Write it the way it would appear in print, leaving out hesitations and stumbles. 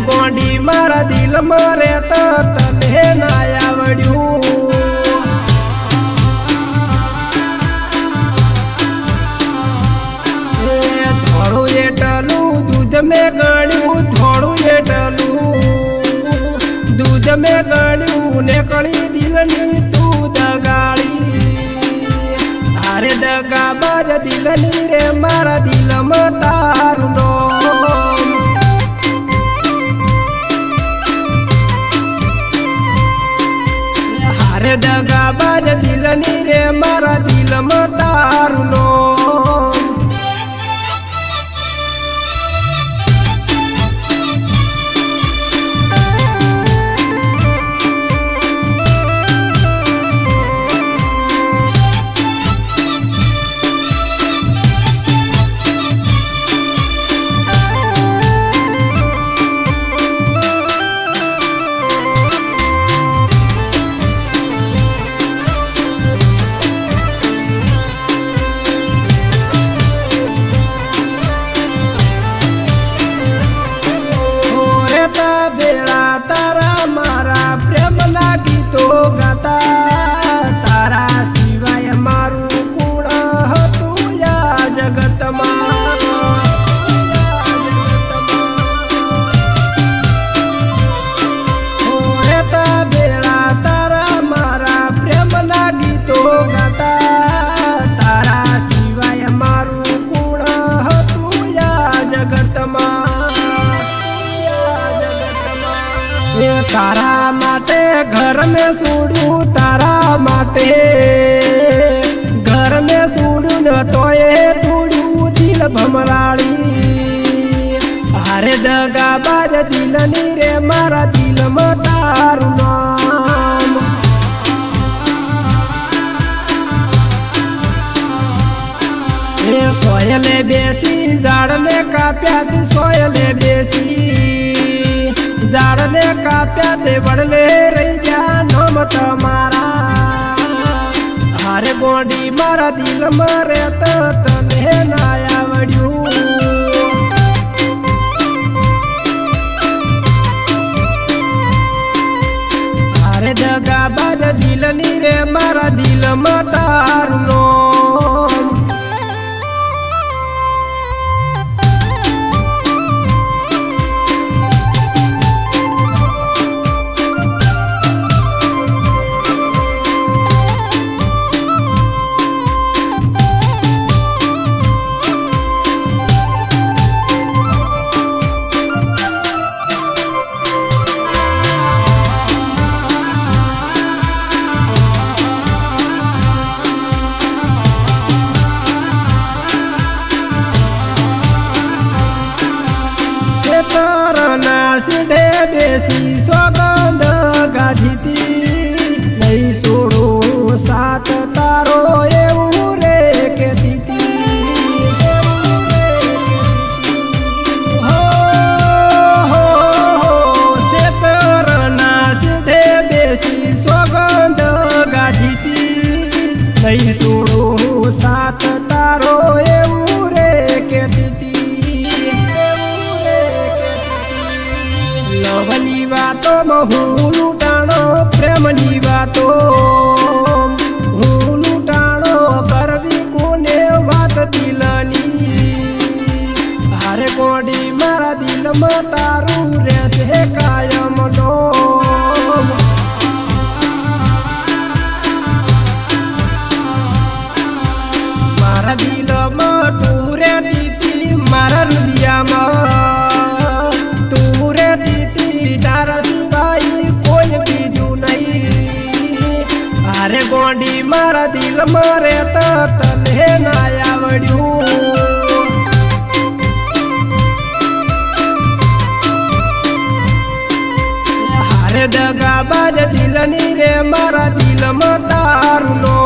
गोंडी मारा दिल मरे तो तने ना आवड्यू थोड़ू एटलू दूध में गण्यू थोड़ू एटलू दूध में गण्यू निकली दिलनी तू दगाड़ी अरे दगाबाज दिलनी रे मारा दिल में तारू नो अरे दगाबाज दिलनी रे मारा दिल में तारू नो बेड़ा तारा मारा प्रेम ना गीतो गाता तारा सिवाय मारू कूड़ तू या जगत बेड़ा तारा मारा प्रेम ना गीतो गाता तारा सिवाय मारू कूड़ तू या जगत तारा माटे घर में सूडू तारा माटे घर में सूडू न तोए तूडू दिल भमराड़ी अरे दगाबाज दिलनी रे मारा दिल में तारू नाम सोयले बेसी जाड़ में काप्या सोयले बेसी जाड़ने काप्या ते बड़ले रही जा नम तमारा हरे गोंडी मारा दिल मरे तो तने ना आवड्यू हरे दगाबाज दिलनी रे मारा दिल में तारू नो सीधे बेसी सौगंध गाधी नहीं सोड़ो सात तारो एवं रे के दीदी हो से तरना सीधे बेसी सौगंध गाधी नहीं सोड़ो सात तारो एवं रे के दीदी लवनी बातो हूँ लुटाणो प्रेमनी बातो हूँ लुटाणो करवी कोने बात दिलनी हरे गोंडी मारा दिल में तारू रे से कायम नो मारा दिल में तू रे दीदी मारा हृदय में तारा सिवाय कोई बीजू नहीं अरे गोंडी मारा दिल मरे तो तने ना आवड्यू अरे दगाबाज दिलनी रे मारा दिल में तारू नो